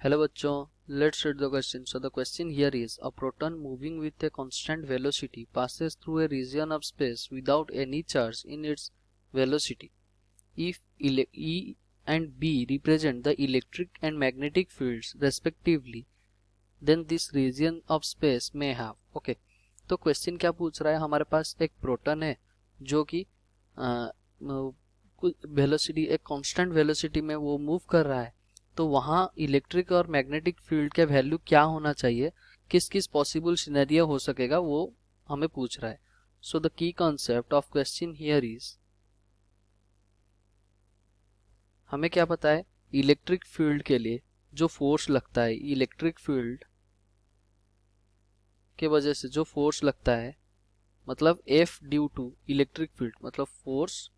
Hello बच्चों, let's read the question. So the question here is, a proton moving with a constant velocity passes through a region of space without any charge in its velocity. If E and B represent the electric and magnetic fields respectively, then this region of space may have. Okay, तो question क्या पूछ रहा है, हमारे पास एक proton है जो कि वेलोसिटी एक कांस्टेंट वेलोसिटी में वो मूव कर रहा है, तो वहाँ इलेक्ट्रिक और मैग्नेटिक फील्ड का वैल्यू क्या होना चाहिए, किस किस पॉसिबल सिनेरियो हो सकेगा, वो हमें पूछ रहा है. So the key concept of question here is, हमें क्या पता है, इलेक्ट्रिक फील्ड के लिए जो फोर्स लगता है, इलेक्ट्रिक फील्ड के वजह से जो फोर्स लगता है, मतलब F due to electric field, मतलब फोर्स,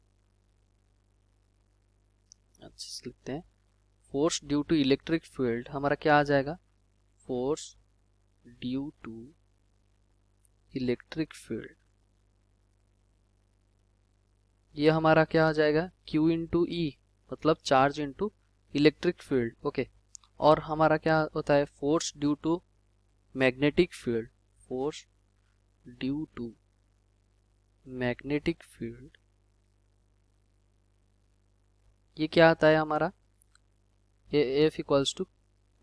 अच्छे से लिखते हैं, force due to electric field हमारा क्या आ जाएगा, force due to electric field, ये हमारा क्या आ जाएगा, Q इंटू ई, मतलब charge into electric field. Okay, और हमारा क्या होता है, force due to magnetic field, force due to magnetic field, ये क्या आता है हमारा, एफ इक्वल्स टू,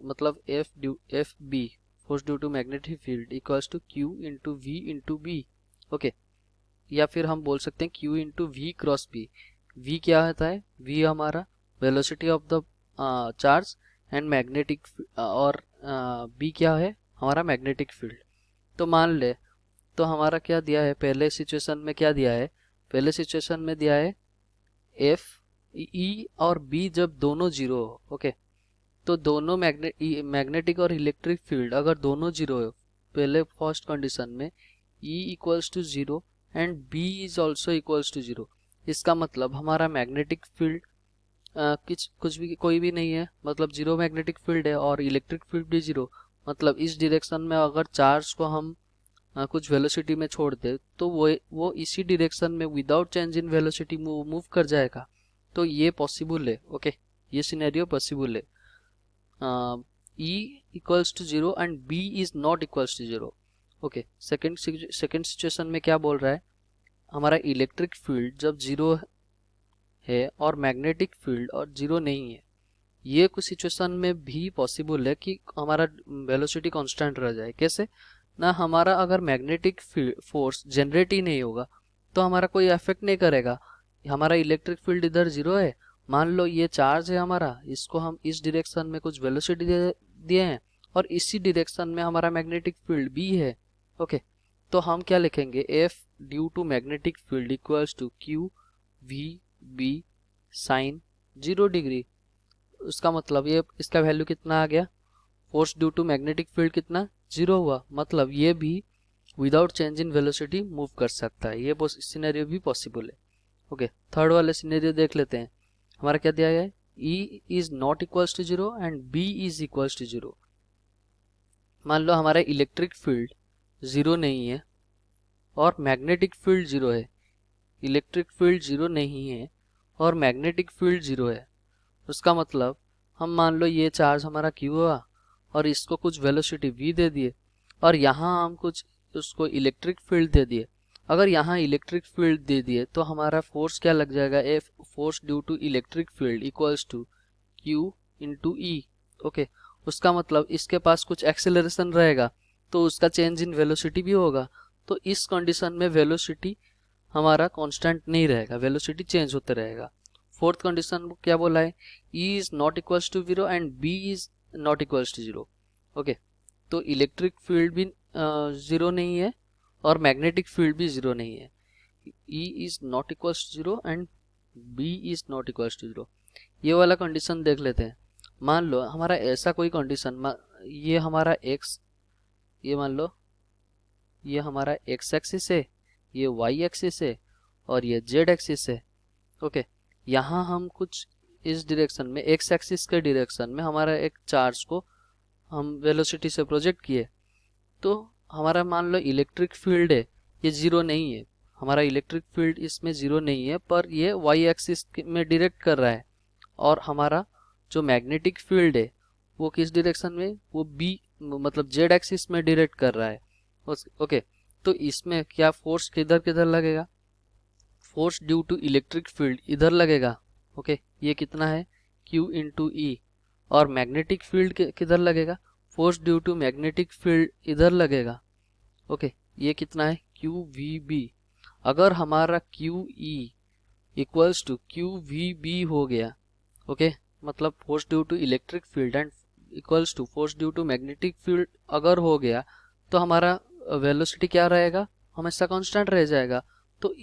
मतलब F B, force due to magnetic field equals to Q into V into B. Okay, या फिर हम बोल सकते हैं Q into V cross B. V क्या होता है, वी हमारा velocity of the charge and magnetic, और बी क्या है, हमारा मैग्नेटिक फील्ड. तो मान ले, तो हमारा क्या दिया है, पहले सिचुएशन में क्या दिया है, पहले सिचुएशन में दिया है एफ ई और बी जब दोनों जीरो हो. ओके, तो दोनों मैग्नेटिक और इलेक्ट्रिक फील्ड अगर दोनों जीरो हो, पहले फर्स्ट कंडीशन में E equals to zero and B is also equals to zero, इसका मतलब हमारा मैग्नेटिक फील्ड कुछ भी कोई भी नहीं है, मतलब जीरो मैग्नेटिक फील्ड है, और इलेक्ट्रिक फील्ड भी जीरो, मतलब इस डायरेक्शन में अगर चार्ज को हम कुछ वेलोसिटी में छोड़ दे तो वो इसी डायरेक्शन में without change in velocity move कर जाएगा. तो ये पॉसिबल है. ओके, ये सिनेरियो पॉसिबल है. E equals to zero and B is not equals to zero. Okay, second situation में क्या बोल रहा है, हमारा इलेक्ट्रिक फील्ड जब जीरो है और मैग्नेटिक फील्ड और जीरो नहीं है, ये कुछ सिचुएशन में भी पॉसिबल है कि हमारा वेलोसिटी कांस्टेंट रह जाए. कैसे ना, हमारा अगर मैग्नेटिक फोर्स जनरेट ही नहीं होगा तो हमारा कोई इफेक्ट नहीं करेगा. हमारा इलेक्ट्रिक फील्ड इधर जीरो है, मान लो ये चार्ज है हमारा, इसको हम इस डायरेक्शन में कुछ वेलोसिटी दिए हैं और इसी डायरेक्शन में हमारा मैग्नेटिक फील्ड भी है. ओके, तो हम क्या लिखेंगे, F due to magnetic field equals to Q V B sine 0 degree. उसका मतलब ये इसका वैल्यू कितना आ गया, force due to magnetic field कितना, जीरो हुआ, मतलब ये भी without change in velocity move कर सकता है. ये सिनेरियो भी पॉसिबल है. ओके, थर्ड वाले सिनेरियो देख लेते हैं. हमारा क्या दिया गया है, E is not equals to zero and B is equals to zero. मान लो हमारा इलेक्ट्रिक फील्ड जीरो नहीं है और मैग्नेटिक फील्ड जीरो है, इलेक्ट्रिक फील्ड जीरो नहीं है और मैग्नेटिक फील्ड जीरो है. उसका मतलब हम मान लो ये चार्ज हमारा Q हुआ और इसको कुछ वेलोसिटी V दे दिए और यहाँ हम कुछ उसको इलेक्ट्रिक फील्ड दे दिए. अगर यहाँ इलेक्ट्रिक फील्ड दे दिए तो हमारा फोर्स क्या लग जाएगा, F force due to electric field equals to Q into E. Okay, उसका मतलब इसके पास कुछ एक्सेलरेशन रहेगा तो उसका चेंज इन वेलोसिटी भी होगा. तो इस कंडीशन में वेलोसिटी हमारा कांस्टेंट नहीं रहेगा, वेलोसिटी चेंज होते रहेगा. फोर्थ कंडीशन क्या बोला है, E is not equals to zero and B is not equals to zero. Okay, तो इलेक्ट्रिक फील्ड भी जीरो नहीं है और मैग्नेटिक फील्ड भी जीरो नहीं है. E is not equals to zero and B is not equals to zero. ये वाला कंडीशन देख लेते हैं. मान लो हमारा ऐसा कोई कंडीशन, ये हमारा x, ये मान लो ये हमारा x एक्सिस है, ये y एक्सिस है और ये z एक्सिस है. ओके, यहाँ हम कुछ इस डायरेक्शन में x एक्सिस के डायरेक्शन में हमारा एक चार्ज को हम वेलोसिटी से प्रोजेक्ट किए, तो हमारा मान लो इलेक्ट्रिक फील्ड है, ये जीरो नहीं है, हमारा इलेक्ट्रिक फील्ड इसमें जीरो नहीं है पर ये y एक्सिस में डायरेक्ट कर रहा है, और हमारा जो मैग्नेटिक फील्ड है वो किस डायरेक्शन में, वो बी मतलब जेड एक्सिस में डायरेक्ट कर रहा है। ओके, तो इसमें क्या फोर्स किधर किधर लगेगा, force due to electric field इधर लगेगा। ओके, ये कितना है Q इंटू ई, और मैग्नेटिक फील्ड किधर लगेगा, force due to magnetic field इधर लगेगा। ओके, ये कितना है QVB। अगर हमारा QE इक्वल्स टू QVB हो गया, ओके, मतलब force due to electric field and equals to force due to magnetic field अगर हो गया, तो हमारा वेलोसिटी क्या रहेगा, हमेशा कांस्टेंट रह जाएगा। तो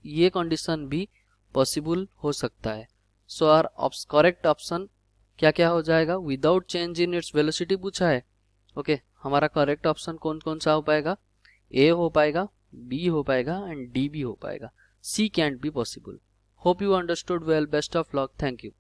ये कंडीशन भी पॉसिबल हो सकता है। सो आर करेक्ट ऑप्शन क्या क्या हो जाएगा, without change in its velocity पूछा है। ओके, हमारा करेक्ट ऑप्शन कौन कौन सा हो पाएगा, ए हो पाएगा, बी हो पाएगा एंड डी भी हो पाएगा। C can't be possible. Hope you understood well, best of luck, thank you.